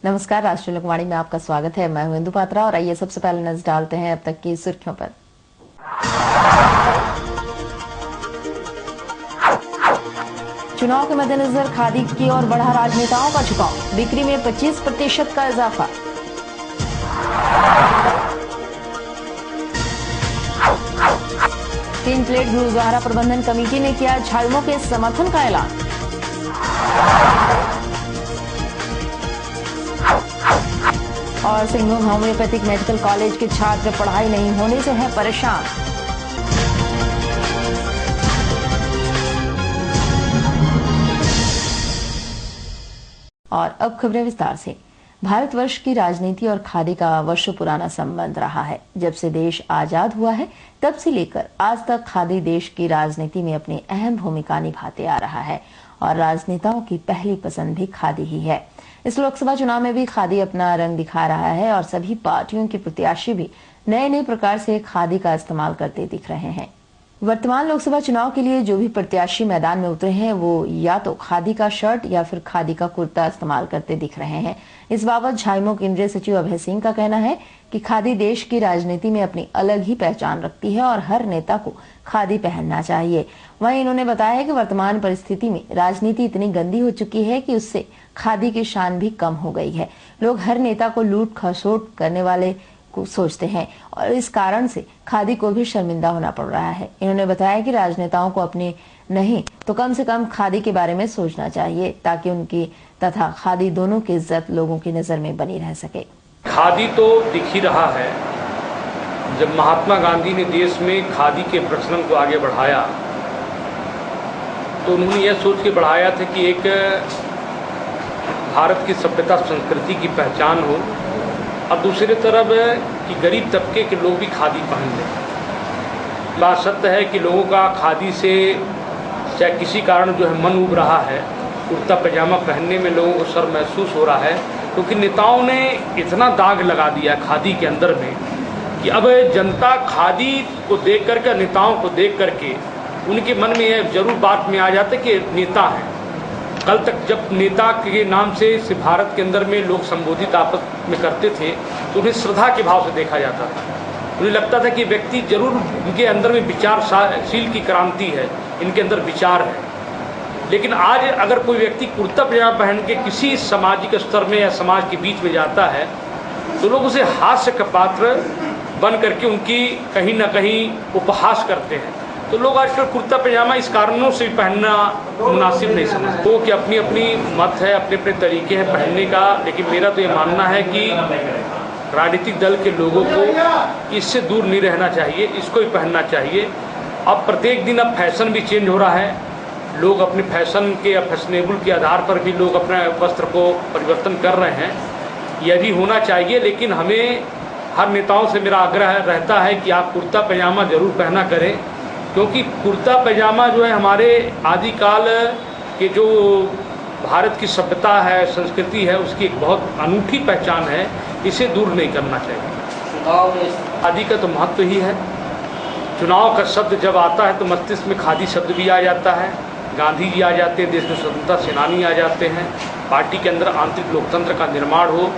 नमस्कार, राष्ट्रीय लोकवाणी में आपका स्वागत है। मैं हूं इंदु पात्रा और आइए सबसे पहले नजर डालते हैं अब तक की सुर्खियों पर। चुनाव के मद्देनजर खादी की ओर बढ़ा राजनेताओं का झुकाव, बिक्री में 25% का इजाफा। तीन प्लेट गुरुद्वारा प्रबंधन कमेटी ने किया झाड़ुओं के समर्थन का ऐलान। और सिंघभूम होम्योपैथिक मेडिकल कॉलेज के छात्र पढ़ाई नहीं होने से है परेशान। और अब खबरें विस्तार से। भारतवर्ष की राजनीति और खादी का वर्षों पुराना संबंध रहा है। जब से देश आजाद हुआ है तब से लेकर आज तक खादी देश की राजनीति में अपनी अहम भूमिका निभाते आ रहा है और राजनेताओं की पहली पसंद भी खादी ही है। इस लोकसभा चुनाव में भी खादी अपना रंग दिखा रहा है और सभी पार्टियों के प्रत्याशी भी नए नए प्रकार से खादी का इस्तेमाल करते दिख रहे हैं। वर्तमान लोकसभा चुनाव के लिए जो भी प्रत्याशी मैदान में उतरे हैं वो या तो खादी का शर्ट या फिर खादी का कुर्ता इस्तेमाल करते दिख रहे हैं। इस बाबत झाइमो केंद्रीय सचिव अभय सिंह का कहना है कि खादी देश की राजनीति में अपनी अलग ही पहचान रखती है और हर नेता को खादी पहनना चाहिए। वहीं इन्होंने बताया कि वर्तमान परिस्थिति में राजनीति इतनी गंदी हो चुकी है कि उससे खादी की शान भी कम हो गई है। लोग हर नेता को लूट खसोट करने वाले को सोचते हैं और इस कारण से खादी को भी शर्मिंदा होना पड़ रहा है। इन्होंने बताया कि राजनेताओं को अपने नहीं तो कम से कम खादी के बारे में सोचना चाहिए ताकि उनकी तथा खादी दोनों की इज्जत लोगों की नजर में बनी रह सके। खादी तो दिख ही रहा है। जब महात्मा गांधी ने देश में खादी के प्रचलन को आगे बढ़ाया तो उन्होंने यह सोच के बढ़ाया था कि एक भारत की सभ्यता संस्कृति की पहचान हो और दूसरी तरफ कि गरीब तबके के लोग भी खादी पहन लें। बात सत्य है कि लोगों का खादी से चाहे किसी कारण जो है मन उब रहा है, कुर्ता पैजामा पहनने में लोगों को शर्म महसूस हो रहा है क्योंकि नेताओं ने इतना दाग लगा दिया खादी के अंदर में कि अब जनता खादी को देख करके, नेताओं को देख करके उनके मन में यह जरूर बात में आ जाता है कि नेता हैं। कल तक जब नेता के नाम से भारत के अंदर में लोग संबोधित आपस में करते थे तो उन्हें श्रद्धा के भाव से देखा जाता था। उन्हें लगता था कि व्यक्ति जरूर उनके अंदर में विचारशील की क्रांति है, इनके अंदर विचार है। लेकिन आज अगर कोई व्यक्ति कुर्ता पजामा पहन के किसी सामाजिक स्तर में या समाज के बीच में जाता है तो लोग उसे हास्य का पात्र बन करके उनकी कहीं ना कहीं उपहास करते हैं। तो लोग आजकल कुर्ता पजामा इस कारणों से पहनना मुनासिब नहीं समझते। तो कि अपनी अपनी मत है, अपने अपने तरीके हैं पहनने का, लेकिन मेरा तो ये मानना है कि राजनीतिक दल के लोगों को इससे दूर नहीं रहना चाहिए, इसको ही पहनना चाहिए। अब प्रत्येक दिन अब फैशन भी चेंज हो रहा है, लोग अपने फैशन के या फैशनेबल के आधार पर भी लोग अपने वस्त्र को परिवर्तन कर रहे हैं। यह भी होना चाहिए, लेकिन हमें हर नेताओं से मेरा आग्रह रहता है कि आप कुर्ता पैजामा जरूर पहना करें क्योंकि कुर्ता पैजामा जो है हमारे आदिकाल के जो भारत की सभ्यता है, संस्कृति है, उसकी एक बहुत अनूठी पहचान है। इसे दूर नहीं करना चाहिए। चुनाव में खादी का तो महत्व ही है। चुनाव का शब्द जब आता है तो मस्तिष्क में खादी शब्द भी आ जाता है। गांधी जी आ जाते हैं, देश में स्वतंत्रता सेनानी आ जाते हैं। पार्टी के अंदर आंतरिक लोकतंत्र का निर्माण हो,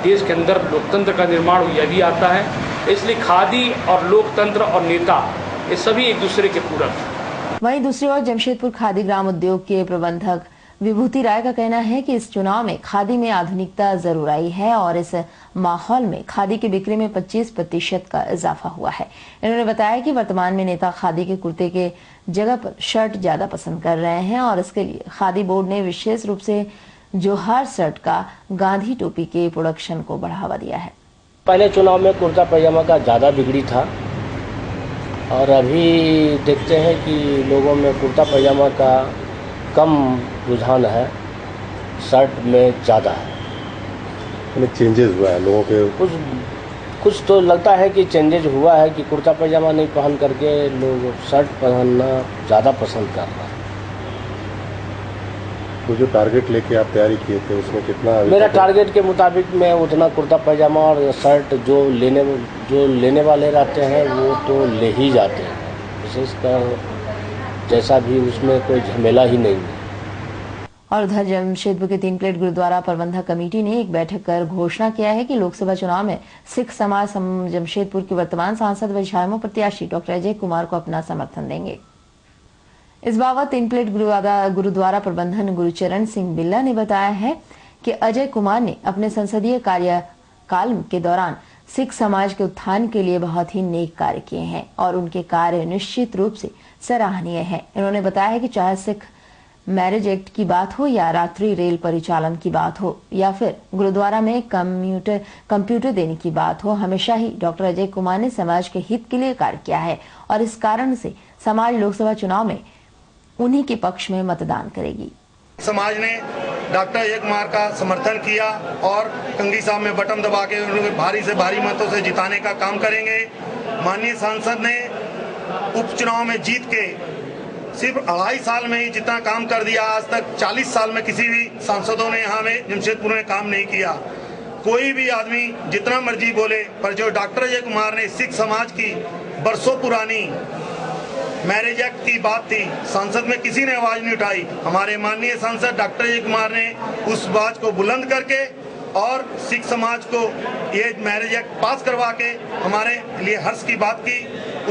देश के अंदर लोकतंत्र का निर्माण हो, यह भी आता है। इसलिए खादी और लोकतंत्र और नेता ये सभी एक दूसरे के पूरक हैं। वहीं दूसरी ओर जमशेदपुर खादी ग्राम उद्योग के प्रबंधक विभूति राय का कहना है कि इस चुनाव में खादी में आधुनिकता जरूर आई है और इस माहौल में खादी की बिक्री में 25% का इजाफा हुआ है। इन्होंने बताया कि वर्तमान में नेता खादी के कुर्ते के जगह पर शर्ट ज्यादा पसंद कर रहे हैं और इसके लिए खादी बोर्ड ने विशेष रूप से जोहार शर्ट का गांधी टोपी के प्रोडक्शन को बढ़ावा दिया है। पहले चुनाव में कुर्ता पैजामा का ज़्यादा बिक्री था और अभी देखते हैं कि लोगों में कुर्ता पैजामा का कम रुझान है, शर्ट में ज़्यादा है। चेंजेस हुआ है लोगों के कुछ तो लगता है कि चेंजेज हुआ है कि कुर्ता पैजामा नहीं पहन करके लोग शर्ट पहनना ज़्यादा पसंद कर रहे हैं। तो जो टारगेट लेके आप तैयारी किए थे उसमें कितना? मेरा टारगेट के मुताबिक मैं उतना कुर्ता पैजामा और शर्ट जो लेने वाले रहते हैं वो तो ले ही जाते हैं, विशेषकर जैसा भी उसमें कोई झमेला ही नहीं है। और उधर जमशेदपुर के 3 प्लेट गुरुद्वारा प्रबंधक कमेटी ने एक बैठक कर घोषणा किया है कि लोकसभा चुनाव में सिख समाज जमशेदपुर के वर्तमान सांसद व झामुमो प्रत्याशी डॉक्टर अजय कुमार को अपना समर्थन देंगे। इस बाबत 3 प्लेट गुरुद्वारा प्रबंधन गुरुचरण सिंह बिल्ला ने बताया है कि अजय कुमार ने अपने संसदीय कार्यकाल के दौरान सिख समाज के उत्थान के लिए बहुत ही नेक कार्य किए हैं और उनके कार्य निश्चित रूप से सराहनीय है। इन्होंने बताया है कि चाहे सिख मैरिज एक्ट की बात हो या रात्रि रेल परिचालन की बात हो या फिर गुरुद्वारा में कंप्यूटर देने की बात हो, हमेशा ही डॉक्टर अजय कुमार ने समाज के हित के लिए कार्य किया है और इस कारण से समाज लोकसभा चुनाव में उन्हीं के पक्ष में मतदान करेगी। समाज ने डॉक्टर अजय कुमार का समर्थन किया और कंघी साहब में बटन दबा के उन्हें भारी से भारी मतों से जिताने का काम करेंगे। माननीय सांसद ने उपचुनाव में जीत के सिर्फ 2.5 साल में ही जितना काम कर दिया, आज तक 40 साल में किसी भी सांसदों ने यहाँ में जमशेदपुर में काम नहीं किया। कोई भी आदमी जितना मर्जी बोले, पर जो डॉक्टर अजय कुमार ने सिख समाज की बरसों पुरानी मैरिज एक्ट की बात थी, संसद में किसी ने आवाज नहीं उठाई। हमारे माननीय सांसद डॉक्टर अजय कुमार ने उस बात को बुलंद करके और सिख समाज को ये मैरिज एक्ट पास करवा के हमारे लिए हर्ष की बात की।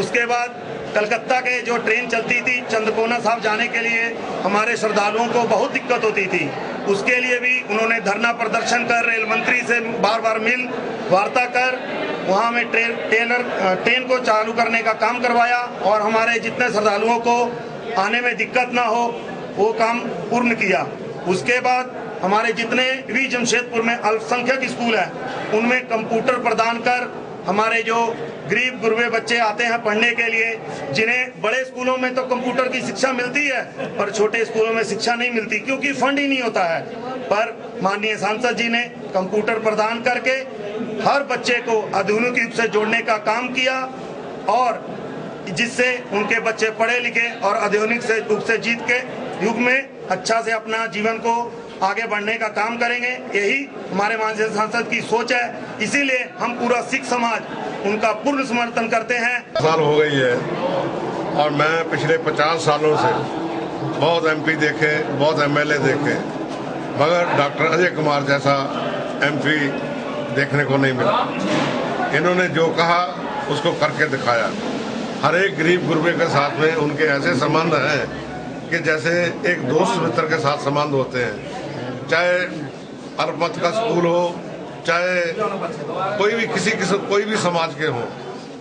उसके बाद कलकत्ता के जो ट्रेन चलती थी चंद्रकोना साहब जाने के लिए हमारे श्रद्धालुओं को बहुत दिक्कत होती थी, उसके लिए भी उन्होंने धरना प्रदर्शन कर रेल मंत्री से बार बार मिल वार्ता कर वहाँ में ट्रेन को चालू करने का काम करवाया और हमारे जितने श्रद्धालुओं को आने में दिक्कत ना हो वो काम पूर्ण किया। उसके बाद हमारे जितने भी जमशेदपुर में अल्पसंख्यक स्कूल है उनमें कंप्यूटर प्रदान कर हमारे जो गरीब गुरबे बच्चे आते हैं पढ़ने के लिए, जिन्हें बड़े स्कूलों में तो कंप्यूटर की शिक्षा मिलती है पर छोटे स्कूलों में शिक्षा नहीं मिलती क्योंकि फंड ही नहीं होता है। पर माननीय सांसद जी ने कंप्यूटर प्रदान करके हर बच्चे को आधुनिक युग से जोड़ने का काम किया और जिससे उनके बच्चे पढ़े लिखे और आधुनिक से युग से जीत के युग में अच्छा से अपना जीवन को आगे बढ़ने का काम करेंगे। यही हमारे माननीय सांसद की सोच है, इसीलिए हम पूरा सिख समाज उनका पूर्ण समर्थन करते हैं। साल हो गई है और मैं पिछले 50 सालों से बहुत एमपी देखे, बहुत एमएलए देखे, मगर डॉक्टर अजय कुमार जैसा एमपी देखने को नहीं मिला। इन्होंने जो कहा उसको करके दिखाया। हर एक गरीब गुरबे के साथ में उनके ऐसे संबंध हैं कि जैसे एक दोस्त मित्र के साथ संबंध होते हैं। चाहे अल्पमत का स्कूल हो, चाहे कोई भी कोई भी समाज के हो,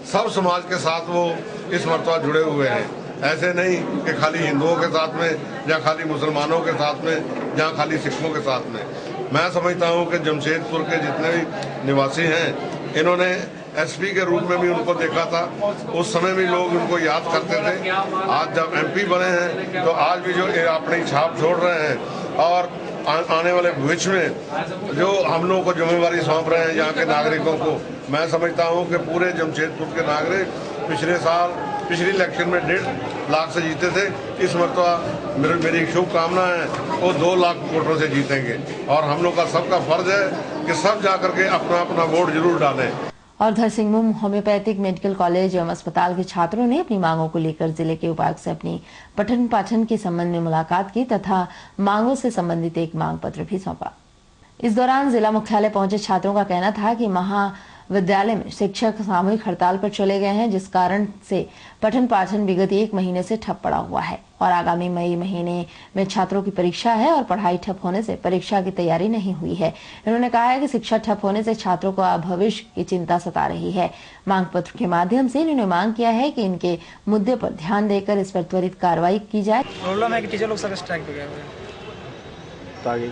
सब समाज के साथ वो इस मर्तबा जुड़े हुए हैं। ऐसे नहीं कि खाली हिंदुओं के साथ में या खाली मुसलमानों के साथ में या खाली सिखों के साथ में। मैं समझता हूँ कि जमशेदपुर के जितने भी निवासी हैं इन्होंने एसपी के रूप में भी उनको देखा था, उस समय भी लोग उनको याद करते थे। आज जब एमपी बने हैं तो आज भी जो अपनी छाप छोड़ रहे हैं और आने वाले भविष्य में जो हम लोगों को जिम्मेवारी सौंप रहे हैं यहाँ के नागरिकों को, मैं समझता हूँ कि पूरे जमशेदपुर के नागरिक पिछले इलेक्शन में 1.5 लाख से जीते थे। इस मरतबा मेरी शुभकामना है वो 2 लाख वोटों से जीतेंगे और हम लोग का सबका फर्ज है कि सब जाकर के अपना अपना वोट जरूर डालें। और उधर सिंहभूम होम्योपैथिक मेडिकल कॉलेज एवं अस्पताल के छात्रों ने अपनी मांगों को लेकर जिले के उपायुक्त से अपनी पठन पाठन के संबंध में मुलाकात की तथा मांगों से संबंधित एक मांग पत्र भी सौंपा। इस दौरान जिला मुख्यालय पहुंचे छात्रों का कहना था कि महाविद्यालय में शिक्षक सामूहिक हड़ताल पर चले गए हैं, जिस कारण से पठन पाठन विगत 1 महीने से ठप पड़ा हुआ है और आगामी मई महीने में छात्रों की परीक्षा है और पढ़ाई ठप होने से परीक्षा की तैयारी नहीं हुई है। इन्होंने कहा है कि शिक्षा ठप होने से छात्रों को भविष्य की चिंता सता रही है। मांग पत्र के माध्यम से इन्होंने मांग किया है कि इनके मुद्दे पर ध्यान देकर इस पर त्वरित कार्रवाई की जाए। प्रॉब्लम है कि टीचर लोग सब स्ट्राइक पे गए हुए हैं।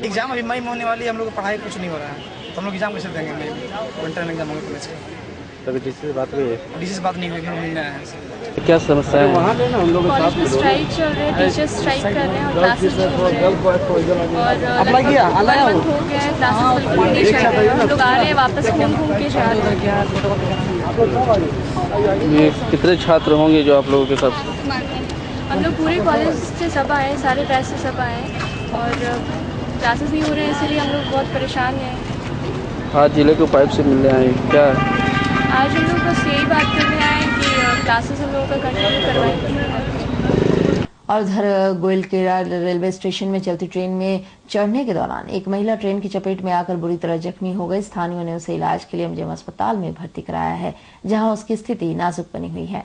एग्जाम अभी मई में होने वाली है, हम लोग का पढ़ाई कुछ नहीं हो रहा है, तो हम लोग एग्जाम कैसे देंगे? मई में इंटरनल एग्जाम होंगे कॉलेज के। तभी डीसी से बात हुई है? डीसी से बात नहीं हुई, मिलने आए हैं। क्या समस्या है? वहाँ लेना हम लोग कॉलेज में स्ट्राइक चल रहे हैं, टीचर्स स्ट्राइक कर रहे हैं और क्लासेस हो गए हैं और अप्लाई किया हो गया है, क्लासेस बिल्कुल नहीं चल रहे हैं। हम लोग आ रहे हैं वापस घूम के जा रहे हैं। ये कितने छात्र होंगे जो आप लोगों के साथ? हम लोग पूरे कॉलेज से सब आए, सारे बैच से सब आए और क्लासेस नहीं हो रहे हैं, इसलिए हम लोग बहुत परेशान हैं। आज जिले के उपायुक्त से मिलने आए क्या? आज हम लोग बस यही बात करने आए कि क्लासेस हम लोगों का कंटिन्यू करवाएंगे। और उधर गोइलकेरा रेलवे स्टेशन में चलती ट्रेन में चढ़ने के दौरान एक महिला ट्रेन की चपेट में आकर बुरी तरह जख्मी हो गई। स्थानियों ने उसे इलाज के लिए एमजीएम अस्पताल में भर्ती कराया है, जहां उसकी स्थिति नाजुक बनी हुई है।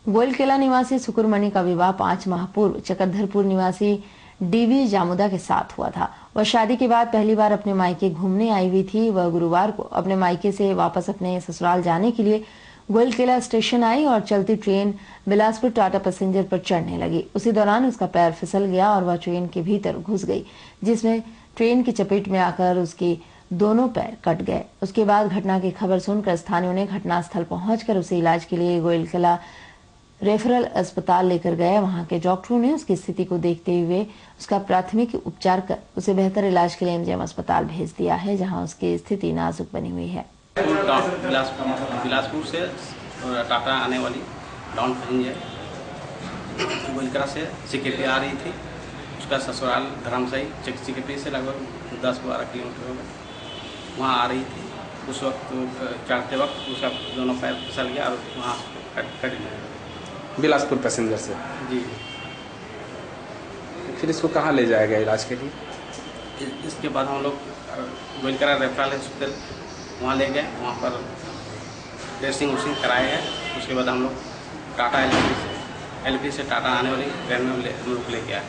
गोइलकेला निवासी सुकुरमणि का विवाह 5 माह पूर्व चक्रधरपुर निवासी डीवी जामुदा के साथ हुआ था। वह शादी के बाद पहली बार अपने मायके घूमने आई हुई थी। वह गुरुवार को अपने मायके से वापस अपने ससुराल जाने के लिए गोइलकेला स्टेशन आई और चलती ट्रेन बिलासपुर टाटा पैसेंजर पर चढ़ने लगी। उसी दौरान उसका पैर फिसल गया और वह ट्रेन के भीतर घुस गई, जिसमें ट्रेन की चपेट में आकर उसके दोनों पैर कट गए। उसके बाद घटना की खबर सुनकर स्थानीयों ने घटनास्थल पहुंचकर उसे इलाज के लिए गोइलकेला रेफरल अस्पताल लेकर गए। वहां के डॉक्टरों ने उसकी स्थिति को देखते हुए उसका प्राथमिक उपचार कर उसे बेहतर इलाज के लिए एमजीएम अस्पताल भेज दिया है, जहां उसकी स्थिति नाजुक बनी हुई है। बिलासपुर से टाटा आने वाली डाउन पैसेंजर गोइलकेरा से सीकेपी आ रही थी। उसका ससुराल धर्मशाही सीकेपी से लगभग 10-12 किलोमीटर होगा। वहाँ आ रही थी। उस वक्त चढ़ते वक्त उसका दोनों पैर फिसल गया और वहाँ कट गया। बिलासपुर पैसेंजर से जी। फिर इसको कहाँ ले जाया गया इलाज के लिए? इसके बाद हम लोग गोइलकेरा रेफरल हॉस्पिटल वहाँ ले गए। वहाँ पर ड्रेसिंग वूसिंग कराए हैं। उसके बाद हम लोग टाटा एलपी से टाटा आने वाली ट्रेन में हम लोग लेके आए।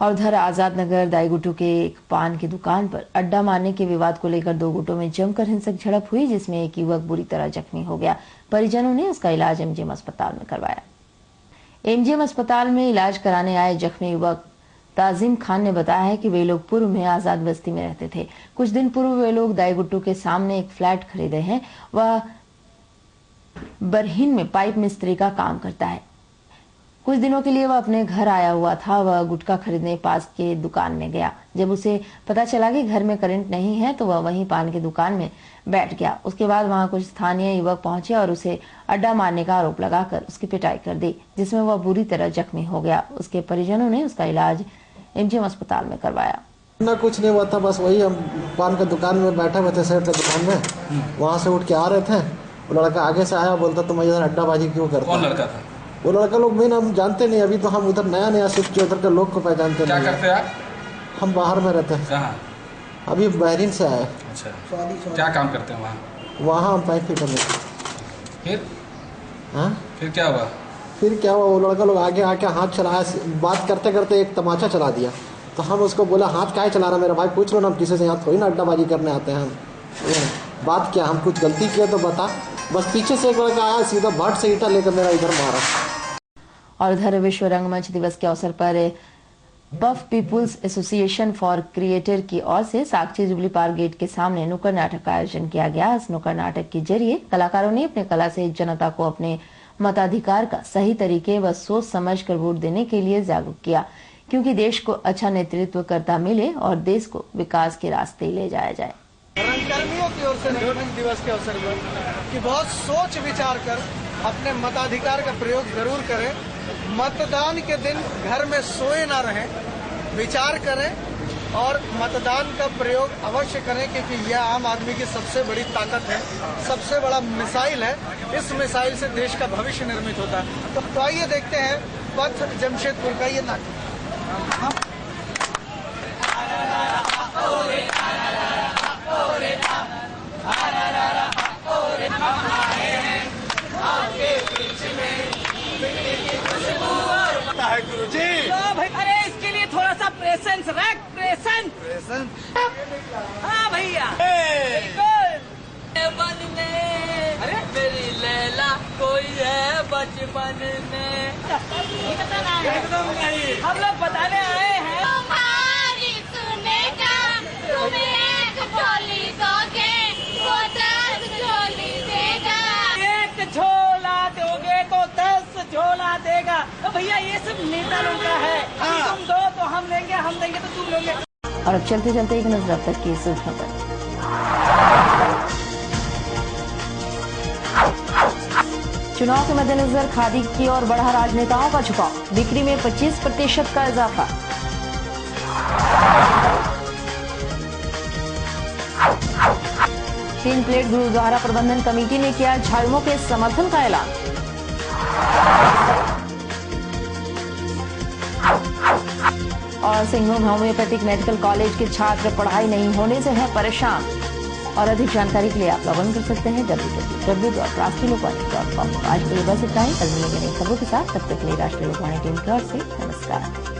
और उधर आजाद नगर दाईगुटू के एक पान की दुकान पर अड्डा मारने के विवाद को लेकर 2 गुटों में जमकर हिंसक झड़प हुई, जिसमें एक युवक बुरी तरह जख्मी हो गया। परिजनों ने उसका इलाज एमजीएम अस्पताल में करवाया। एमजीएम अस्पताल में इलाज कराने आए जख्मी युवक ताजिम खान ने बताया है कि वे लोग पूर्व में आजाद बस्ती में रहते थे। कुछ दिन पूर्व वे लोग दाईगुट्टू के सामने एक फ्लैट खरीदे हैं। वह बरहीन में पाइप मिस्त्री का काम करता है। कुछ दिनों के लिए वह अपने घर आया हुआ था। वह गुटखा खरीदने पास के दुकान में गया। जब उसे पता चला कि घर में करंट नहीं है तो वह वहीं पान की दुकान में बैठ गया। उसके बाद वहां कुछ स्थानीय युवक पहुंचे और उसे अड्डा मारने का आरोप लगाकर उसकी पिटाई कर दी, जिसमें वह बुरी तरह जख्मी हो गया। उसके परिजनों ने उसका इलाज एमजीएम अस्पताल में करवाया। ना कुछ नहीं हुआ था, बस वही हम पान की दुकान में बैठे हुए थे, सेठ की दुकान में। वहाँ से उठ के आ रहे थे। वो लड़का आगे से आया, बोलता तुम इधर अड्डाबाजी क्यों करते? कौन लड़का था? वो लड़का लोग भी हम जानते नहीं। अभी तो हम उधर नया शिफ्ट किए, उधर के लोग को पहचानते नहीं। क्या करते आप? हम बाहर में रहते हैं। कहाँ? अभी बहरीन से आए। अच्छा, क्या काम करते हैं वहाँ? वहाँ हम पाइप फिटर में। फिर? हाँ, फिर क्या हुआ? फिर क्या हुआ, वो लड़का लोग आगे आके हाथ चलाया। बात करते करते एक तमाचा चला दिया। तो हम उसको बोला हाथ काहे चला रहा मेरा भाई, पूछ लो ना, हम किसी से यहाँ थोड़ी ना अड्डाबाजी करने आते हैं हम। बात क्या, हम कुछ गलती किया तो बता। बस पीछे से एक लड़का आया, सीधा भट से ईंटा लेकर मेरा इधर मारा। और इधर विश्व रंगमंच दिवस के अवसर पर बफ पीपुल्स एसोसिएशन फॉर क्रिएटर की ओर से साक्षी जुबली पार्क गेट के सामने नुक्कड़ नाटक का आयोजन किया गया। इस नुक्कड़ नाटक के जरिए कलाकारों ने अपने कला से जनता को अपने मताधिकार का सही तरीके व सोच समझ कर वोट देने के लिए जागरूक किया, क्योंकि देश को अच्छा नेतृत्व करता मिले और देश को विकास के रास्ते ले जाया जाए। रंगकर्मियों की ओर से रंगमंच दिवस के अवसर पर कि बहुत सोच विचार कर अपने मताधिकार का प्रयोग जरूर करें। मतदान के दिन घर में सोए ना रहें, विचार करें और मतदान का प्रयोग अवश्य करें, क्योंकि यह आम आदमी की सबसे बड़ी ताकत है, सबसे बड़ा मिसाइल है। इस मिसाइल से देश का भविष्य निर्मित होता है। तो आइए देखते हैं पथ जमशेदपुर का ये नाटक। गुरुजी भाई, अरे इसके लिए थोड़ा सा प्रेजेंस रख। प्रेजेंस हाँ भैया, बचपन में अरे मेरी लैला कोई है बचपन में। एकदम नहीं, हम लोग बताने आए हैं। तुम्हारी सुनेगा, तुम्हें एक झोली दोगे, वो 10 झोली देगा। एक झोला दोगे तो 10 झोला देगा। तो भैया ये सब नेता लोग का है। तुम दो तो हम लेंगे, हम देंगे तो तुम लोगे। और अब चलते चलते एक नजर अब तक की सुर्खियों पर। चुनाव के मद्देनजर खादी की ओर बढ़ा राजनेताओं का झुकाव, बिक्री में 25% का इजाफा। तीन प्लेट गुरुद्वारा प्रबंधन कमेटी ने किया झाड़ुओं के समर्थन का ऐलान। और सिंघम होम्योपैथिक मेडिकल कॉलेज के छात्र पढ़ाई नहीं होने से हैं परेशान। और अधिक जानकारी के लिए आप लॉग इन कर सकते हैं www.rashtriya lokvani.com। आज के लिए बस इतना ही। कल मिलेंगे नई खबरों के साथ, तब तक के लिए राष्ट्रीय लोकवाणी टीम की ओर से नमस्कार।